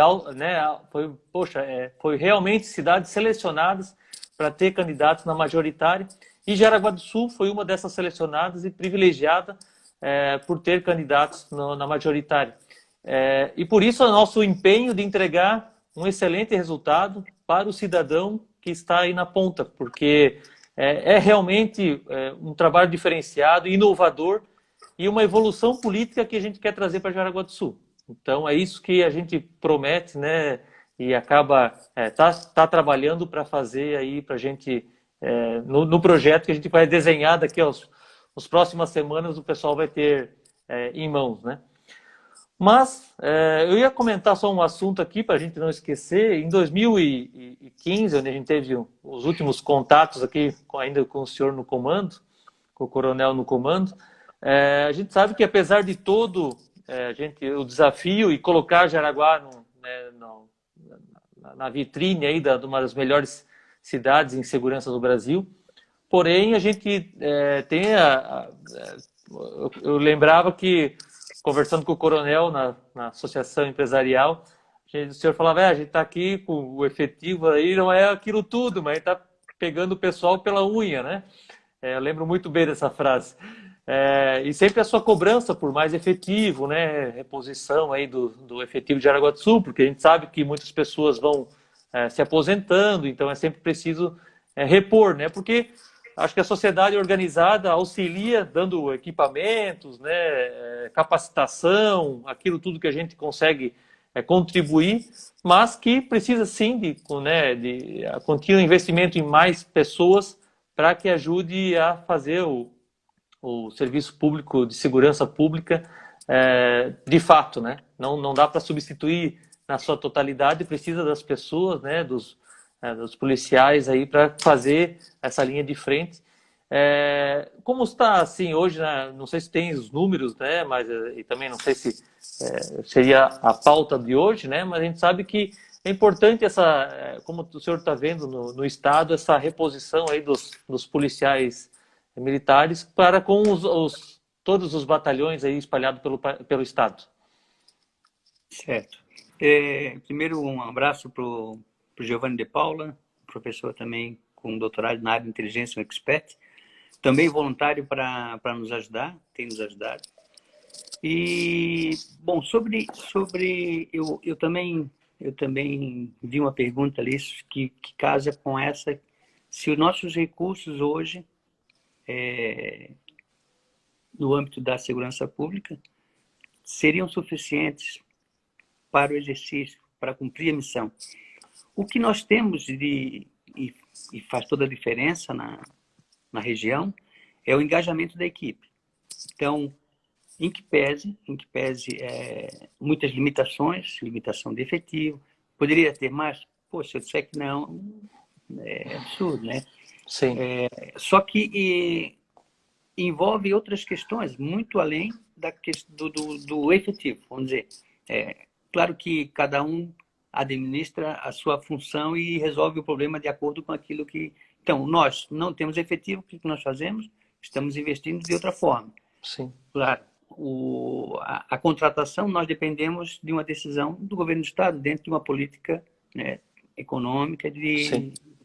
realmente cidades selecionadas para ter candidatos na majoritária. E Jaraguá do Sul foi uma dessas selecionadas e privilegiada por ter candidatos na majoritária. E por isso o nosso empenho de entregar um excelente resultado para o cidadão que está aí na ponta, porque realmente um trabalho diferenciado, inovador e uma evolução política que a gente quer trazer para Jaraguá do Sul. Então é isso que a gente promete, né? E acaba tá trabalhando para fazer aí para a gente no projeto que a gente vai desenhar daqui as próximas semanas, o pessoal vai ter em mãos, né? Mas eu ia comentar só um assunto aqui para a gente não esquecer. Em 2015, onde a gente teve os últimos contatos aqui ainda com o senhor no comando, com o coronel no comando, a gente sabe que apesar de todo o desafio e colocar Jaraguá na vitrine aí de uma das melhores cidades em segurança do Brasil, porém a gente eu lembrava que conversando com o coronel na associação empresarial, o senhor falava, a gente está aqui com o efetivo aí, não é aquilo tudo, mas está pegando o pessoal pela unha, né? Eu lembro muito bem dessa frase. E sempre a sua cobrança por mais efetivo, né? Reposição aí do efetivo de Jaraguá do Sul, porque a gente sabe que muitas pessoas vão se aposentando, então é sempre preciso repor, né? Porque acho que a sociedade organizada auxilia dando equipamentos, né? Capacitação, aquilo tudo que a gente consegue contribuir, mas que precisa sim de contínuo investimento em mais pessoas para que ajude a fazer o serviço público de segurança pública de fato, né? Não dá para substituir na sua totalidade, precisa das pessoas, né? Dos policiais aí para fazer essa linha de frente. Como está assim hoje, né? Não sei se tem os números, né? Mas e também não sei se seria a pauta de hoje, né? Mas a gente sabe que é importante como o senhor está vendo no estado, essa reposição aí dos policiais militares para com todos os batalhões aí espalhados pelo estado. Certo. Primeiro, um abraço para o Giovanni de Paula, professor também com doutorado na área de inteligência, um expert, também voluntário para nos ajudar, tem nos ajudado. E, bom, eu também vi uma pergunta ali que casa com essa, se os nossos recursos hoje, no âmbito da segurança pública, seriam suficientes para o exercício, para cumprir a missão. O que nós temos e faz toda a diferença na região é o engajamento da equipe. Então, em que pese muitas limitação de efetivo, poderia ter mais? Se eu disser que não, é absurdo, né? Sim. Só que envolve outras questões, muito além do efetivo, vamos dizer. Claro que cada um administra a sua função e resolve o problema de acordo com aquilo que... Então, nós não temos efetivo, o que nós fazemos? Estamos investindo de outra forma. Sim. Claro, a contratação, nós dependemos de uma decisão do governo do Estado, dentro de uma política, né, econômica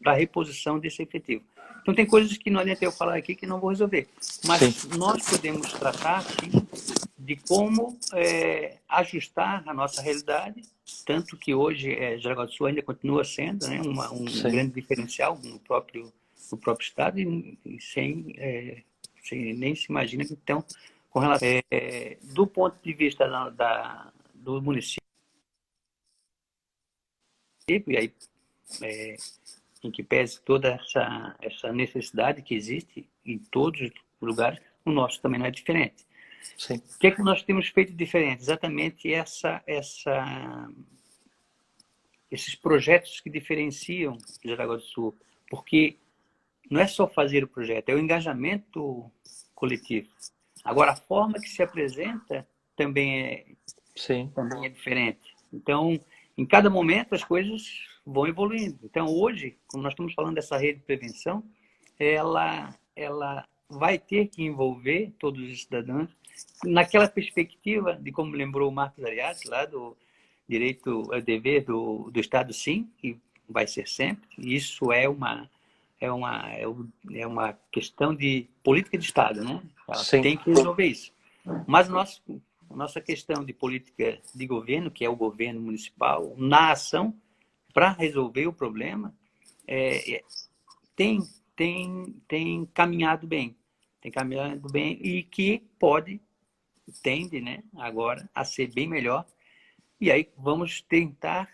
para a reposição desse efetivo. Então, tem coisas que não adianta eu falar aqui que não vou resolver. Mas nós podemos tratar, sim, de como ajustar a nossa realidade, tanto que hoje Jaraguá do Sul ainda continua sendo, né, um Sim, grande diferencial no próprio estado e sem nem se imagina que então, com relação, do ponto de vista do município, e aí em que pese toda essa necessidade que existe em todos os lugares, o nosso também não é diferente. sim, O que é que nós temos feito diferente? Exatamente esses projetos que diferenciam Jaraguá do Sul, porque não é só fazer o projeto, é o engajamento coletivo. Agora, a forma que se apresenta sim, também é diferente. Então, em cada momento, as coisas vão evoluindo. Então, hoje, como nós estamos falando dessa rede de prevenção, ela vai ter que envolver todos os cidadãos naquela perspectiva de, como lembrou o Marcos Arias, lá do direito ao dever do Estado, sim, que vai ser sempre. Isso é uma questão de política de Estado, né? Ela sim, tem que resolver isso. Mas a nossa questão de política de governo, que é o governo municipal, na ação, para resolver o problema, tem, tem caminhado bem. Tem caminhado bem e que tende, né, agora a ser bem melhor. E aí vamos tentar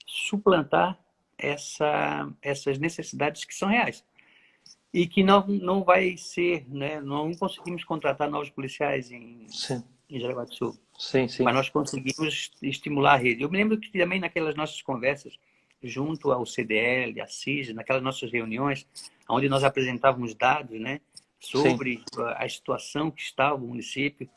suplantar essas necessidades que são reais. E que não vai ser, né, não conseguimos contratar novos policiais sim, em Jaraguá do Sul, sim, mas sim, nós conseguimos estimular a rede. Eu me lembro que também naquelas nossas conversas, junto ao CDL, à CIS, naquelas nossas reuniões, onde nós apresentávamos dados, né, sim, sobre a situação que estava o município,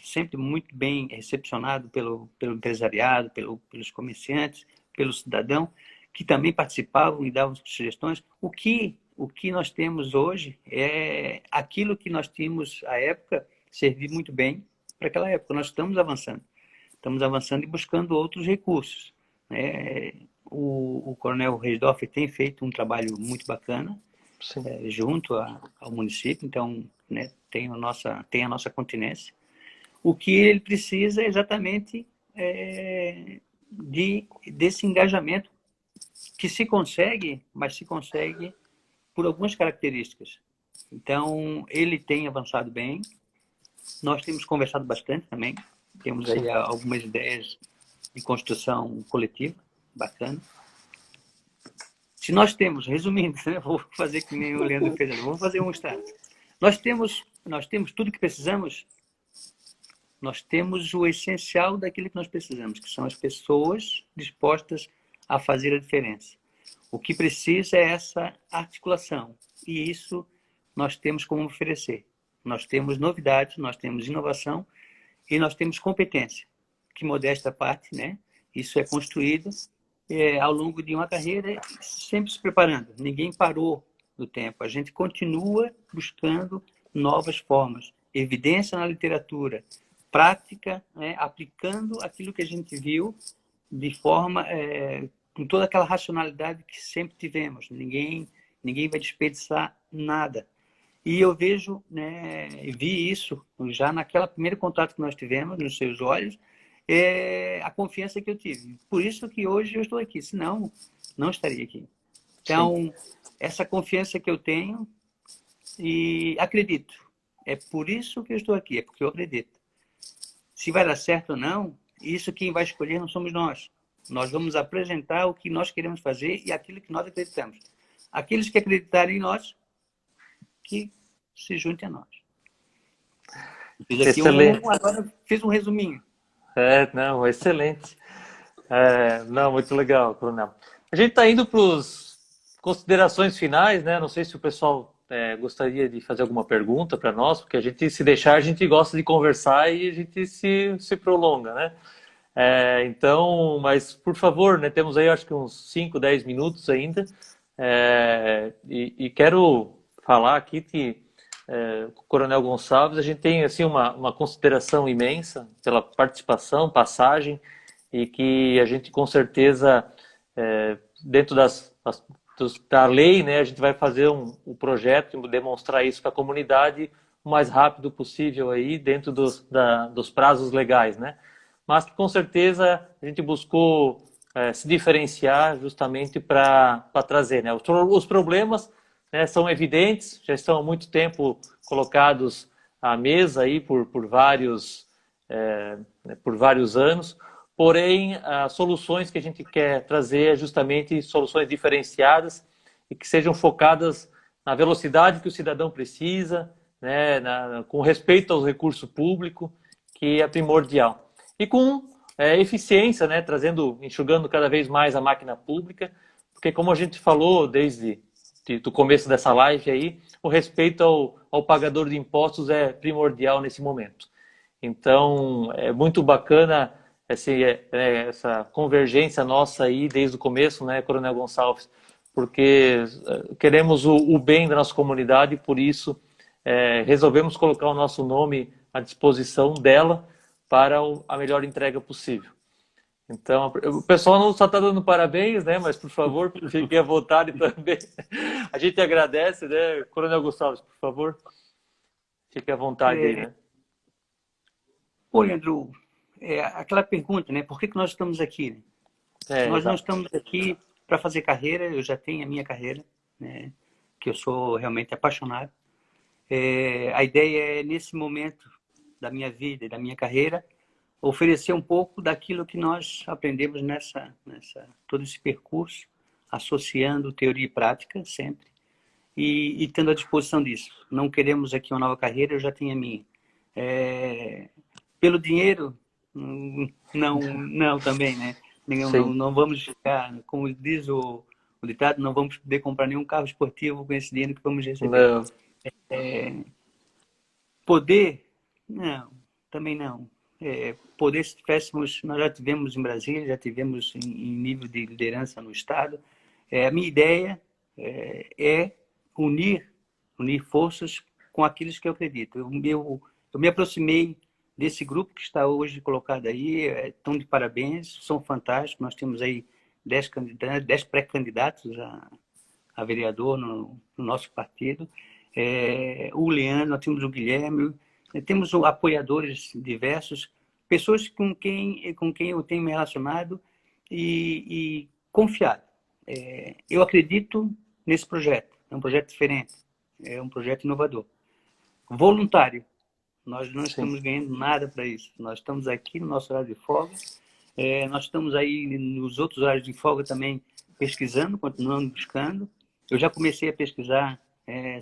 sempre muito bem recepcionado pelo empresariado, pelos comerciantes, pelo cidadão, que também participavam e davam sugestões. O que nós temos hoje é aquilo que nós tínhamos à época servir muito bem para aquela época. Nós estamos avançando e buscando outros recursos. O Coronel Reisdorf tem feito um trabalho muito bacana sim, junto ao município, então, né, tem a nossa continência. O que ele precisa é exatamente desse engajamento que se consegue, mas se consegue por algumas características. Então, ele tem avançado bem, nós temos conversado bastante também, temos sim. aí algumas ideias de construção coletiva, bacana. Se nós temos, resumindo, né, vou fazer que nem o Leandro fez, vamos fazer um extrato. Nós temos tudo que precisamos, nós temos o essencial daquilo que nós precisamos, que são as pessoas dispostas a fazer a diferença. O que precisa é essa articulação, e isso nós temos como oferecer. Nós temos novidades, nós temos inovação e nós temos competência, que modesta parte, né? Isso é construído ao longo de uma carreira, sempre se preparando. Ninguém parou no tempo. A gente continua buscando novas formas, evidência na literatura, prática, né? Aplicando aquilo que a gente viu de forma com toda aquela racionalidade que sempre tivemos. Ninguém vai desperdiçar nada. E eu vejo, né, vi isso já naquela primeiro contato que nós tivemos, nos seus olhos, a confiança que eu tive. Por isso que hoje eu estou aqui, senão não estaria aqui. Sim. Então, essa confiança que eu tenho e acredito. É por isso que eu estou aqui, é porque eu acredito. Se vai dar certo ou não, isso quem vai escolher não somos nós. Nós vamos apresentar o que nós queremos fazer e aquilo que nós acreditamos. Aqueles que acreditarem em nós, que se juntem a nós. Fiz aqui Excelente. agora fiz um resuminho. Não, excelente. Não, muito legal, Coronel. A gente está indo para as considerações finais, né? Não sei se o pessoal gostaria de fazer alguma pergunta para nós, porque a gente, se deixar, a gente gosta de conversar e a gente se prolonga, né? Então, mas por favor, né? Temos aí acho que uns 5, 10 minutos ainda. E quero falar aqui que com o Coronel Gonçalves a gente tem assim uma consideração imensa pela participação, passagem, e que a gente com certeza dentro da lei, né, a gente vai fazer um projeto e demonstrar isso para a comunidade, o mais rápido possível aí dentro dos prazos legais, né? Mas que com certeza a gente buscou se diferenciar justamente para trazer, né? Os problemas, né, são evidentes, já estão há muito tempo colocados à mesa aí por vários anos, porém as soluções que a gente quer trazer é justamente soluções diferenciadas e que sejam focadas na velocidade que o cidadão precisa, né, com respeito ao recurso público, que é primordial. E com eficiência, né, enxugando cada vez mais a máquina pública, porque como a gente falou desde do começo dessa live aí, o respeito ao pagador de impostos é primordial nesse momento. Então, é muito bacana essa convergência nossa aí desde o começo, né, Coronel Gonçalves, porque queremos o bem da nossa comunidade e por isso resolvemos colocar o nosso nome à disposição dela para a melhor entrega possível. Então, o pessoal não só está dando parabéns, né? Mas, por favor, fiquem à vontade também. A gente agradece, né? Coronel Gonçalves, por favor, fique à vontade aí, né? Pô, Leandro, aquela pergunta, né? Por que nós estamos aqui? Nós não Exato. estamos aqui para fazer carreira, eu já tenho a minha carreira, né? Que eu sou realmente apaixonado. A ideia é, nesse momento da minha vida e da minha carreira, oferecer um pouco daquilo que nós aprendemos todo esse percurso, associando teoria e prática sempre, e tendo à disposição disso. Não queremos aqui uma nova carreira, eu já tenho a minha. Pelo dinheiro, não também, né? Não vamos ficar, como diz o ditado, não vamos poder comprar nenhum carro esportivo com esse dinheiro que vamos receber. Não. Poder, não, também não. Poder, se tivéssemos, nós já tivemos em Brasília, já tivemos em nível de liderança no Estado. A minha ideia é unir forças com aqueles que eu acredito. Eu me aproximei desse grupo que está hoje colocado aí, estão de parabéns, são fantásticos. Nós temos aí 10 pré-candidatos a vereador no nosso partido. O Leandro, nós temos o Guilherme, temos apoiadores diversos, pessoas com quem eu tenho me relacionado e confiado. Eu acredito nesse projeto, é um projeto diferente, é um projeto inovador. Voluntário, nós não estamos ganhando nada para isso, nós estamos aqui no nosso horário de folga, nós estamos aí nos outros horários de folga também pesquisando, continuando buscando. Eu já comecei a pesquisar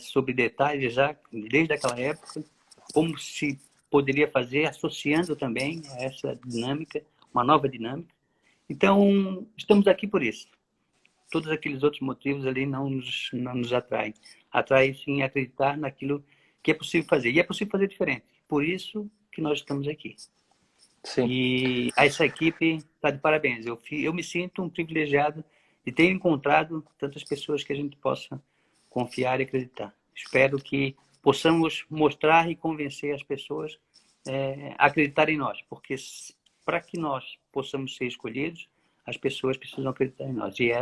sobre detalhes já desde aquela época, como se poderia fazer, associando também a essa dinâmica, uma nova dinâmica. Então, estamos aqui por isso. Todos aqueles outros motivos ali não nos atraem. Atrai, sim, acreditar naquilo que é possível fazer. E é possível fazer diferente. Por isso que nós estamos aqui. Sim. E essa equipe está de parabéns. Eu me sinto um privilegiado de ter encontrado tantas pessoas que a gente possa confiar e acreditar. Espero que possamos mostrar e convencer as pessoas a acreditar em nós, porque para que nós possamos ser escolhidos, as pessoas precisam acreditar em nós. E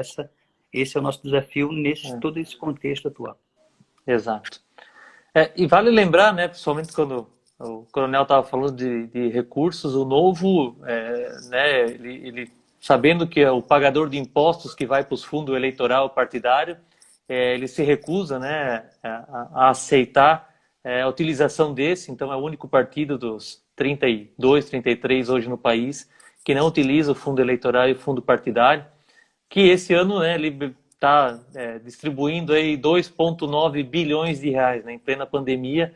esse é o nosso desafio todo esse contexto atual. Exato. E vale lembrar, né, principalmente quando o coronel estava falando de recursos, o Novo, né, ele sabendo que é o pagador de impostos que vai para os fundos eleitoral partidário, ele se recusa, né, a aceitar a utilização desse. Então é o único partido dos 32, 33 hoje no país que não utiliza o fundo eleitoral e o fundo partidário, que esse ano, né, ele está distribuindo aí 2,9 bilhões de reais, né, em plena pandemia,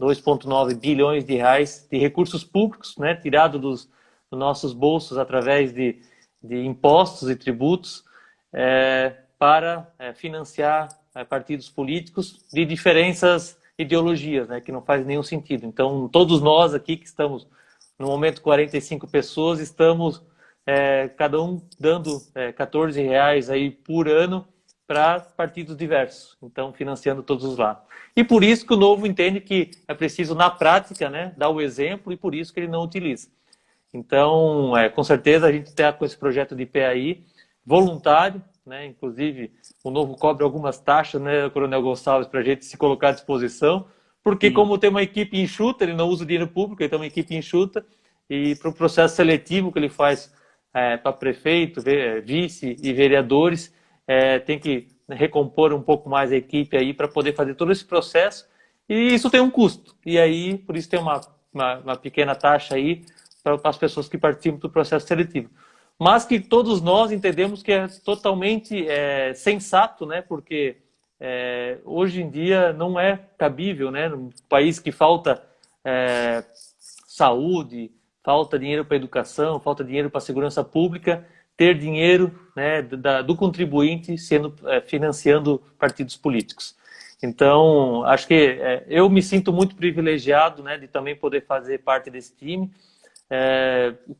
2,9 bilhões de reais de recursos públicos, né, tirado dos nossos bolsos através de impostos e tributos, para financiar partidos políticos de diferentes ideologias, né, que não faz nenhum sentido. Então, todos nós aqui que estamos, no momento, 45 pessoas, estamos cada um dando 14 reais aí por ano para partidos diversos, então financiando todos os lados. E por isso que o Novo entende que é preciso, na prática, né, dar o exemplo, e por isso que ele não utiliza. Então, com certeza, a gente está com esse projeto de PAI voluntário, né? Inclusive, o Novo cobra algumas taxas, né, Coronel Gonçalves, para a gente se colocar à disposição, porque como tem uma equipe enxuta, ele não usa dinheiro público, ele tem uma equipe enxuta, e para o processo seletivo que ele faz para prefeito, vice e vereadores, tem que recompor um pouco mais a equipe aí para poder fazer todo esse processo, e isso tem um custo. E aí, por isso tem uma pequena taxa aí para as pessoas que participam do processo seletivo. Mas que todos nós entendemos que é totalmente sensato, né? Porque hoje em dia não é cabível, né? Num país que falta saúde, falta dinheiro para educação, falta dinheiro para segurança pública, ter dinheiro, né, do contribuinte sendo financiando partidos políticos. Então, acho que eu me sinto muito privilegiado, né, de também poder fazer parte desse time.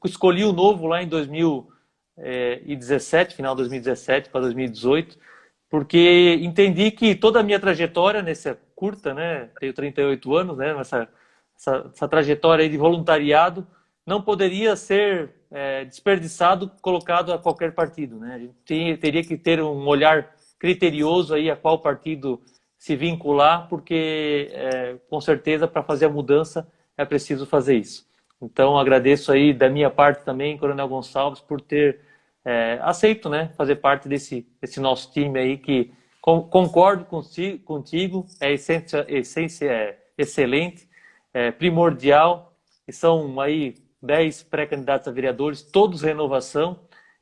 Escolhi o Novo lá em 2017, final de 2017 para 2018, porque entendi que toda a minha trajetória nessa curta, né, tenho 38 anos, né, essa trajetória aí de voluntariado não poderia ser desperdiçado, colocado a qualquer partido, né? A gente teria que ter um olhar criterioso aí a qual partido se vincular, porque com certeza para fazer a mudança é preciso fazer isso. Então agradeço aí da minha parte também, Coronel Gonçalves, por ter aceito, né, fazer parte desse nosso time aí que concordo contigo, essência excelente, primordial, e são aí 10 pré-candidatos a vereadores, todos renovação,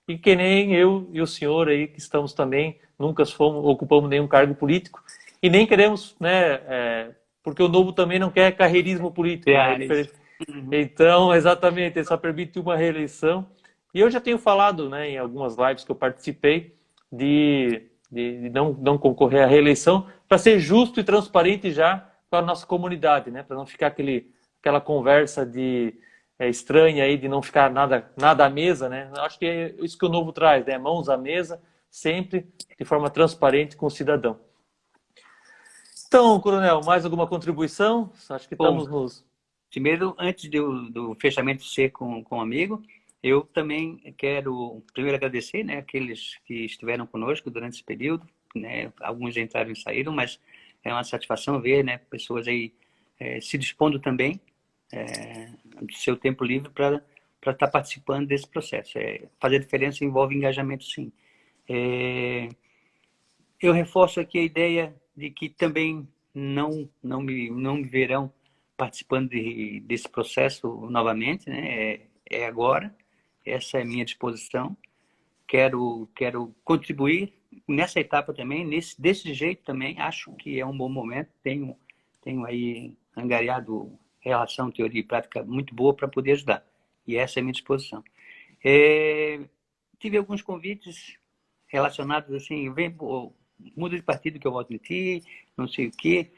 e que nem eu e o senhor aí que estamos também, nunca ocupamos nenhum cargo político, e nem queremos, né, porque o Novo também não quer carreirismo político, né? Então, exatamente, ele só permite uma reeleição. E eu já tenho falado, né, em algumas lives que eu participei, de não concorrer à reeleição, para ser justo e transparente já com a nossa comunidade, né, para não ficar aquela conversa estranha aí de não ficar nada à mesa, né? Acho que é isso que o Novo traz, né? Mãos à mesa, sempre de forma transparente com o cidadão. Então, Coronel, mais alguma contribuição? Acho que estamos nos... Primeiro, antes do fechamento ser com um amigo, eu também quero primeiro agradecer, né, aqueles que estiveram conosco durante esse período, né? Alguns entraram e saíram, mas é uma satisfação ver, né, pessoas aí se dispondo também do seu tempo livre para estar participando desse processo. Fazer diferença envolve engajamento, sim. Eu reforço aqui a ideia de que também não me verão participando desse processo novamente, né? É agora, essa é a minha disposição. Quero contribuir nessa etapa também, desse jeito também. Acho que é um bom momento. Tenho aí angariado relação, teoria e prática muito boa para poder ajudar. E essa é a minha disposição. Tive alguns convites relacionados assim, muda de partido que eu voto em ti, não sei o quê.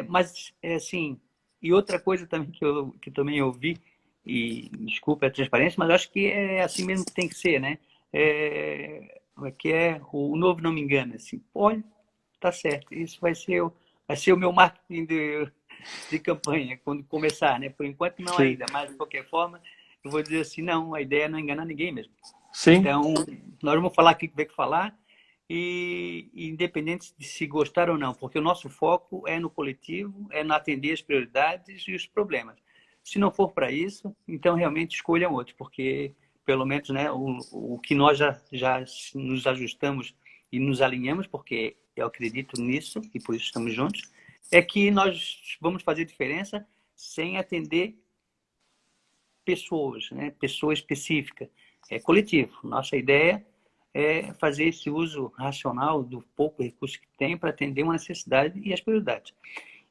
Mas, assim, e outra coisa também que também ouvi, e desculpa a transparência, mas acho que é assim mesmo que tem que ser, né? O Novo não me engana, assim, olha, tá certo, isso vai ser o meu marketing de campanha, quando começar, né? Por enquanto não ainda, mas de qualquer forma, eu vou dizer assim, não, a ideia é não enganar ninguém mesmo. Sim. Então, nós vamos falar aquilo que tiver que falar, e independente de se gostar ou não, porque o nosso foco é no coletivo, é no atender as prioridades e os problemas. Se não for para isso, então realmente escolham outro, porque pelo menos, né, o que nós já nos ajustamos e nos alinhamos, porque eu acredito nisso e por isso estamos juntos, é que nós vamos fazer diferença sem atender pessoas, né, pessoa específica, coletivo. Nossa ideia é fazer esse uso racional do pouco recurso que tem para atender uma necessidade e as prioridades.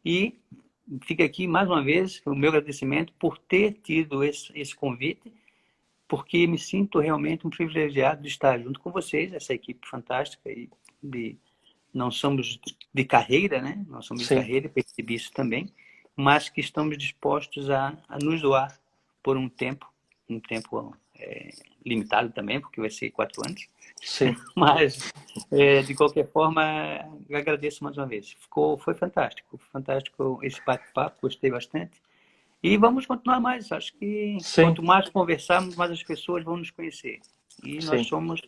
E fica aqui, mais uma vez, o meu agradecimento por ter tido esse convite, porque me sinto realmente um privilegiado de estar junto com vocês, essa equipe fantástica. Não somos de carreira, né? Nós somos de carreira, percebi isso também, mas que estamos dispostos a nos doar por um tempo limitado também, porque vai ser 4 anos. Sim. Mas, de qualquer forma, eu agradeço mais uma vez. Foi fantástico esse bate-papo, gostei bastante. E vamos continuar mais. Acho que quanto mais conversarmos, mais as pessoas vão nos conhecer. E nós somos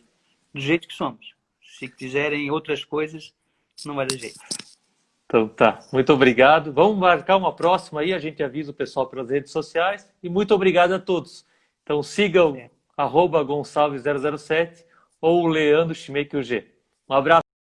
do jeito que somos. Se quiserem outras coisas, não vai dar jeito. Então tá, muito obrigado. Vamos marcar uma próxima aí, a gente avisa o pessoal pelas redes sociais. E muito obrigado a todos. Então sigam @Gonçalves007 ou Leandro Schmeck UG. Um abraço.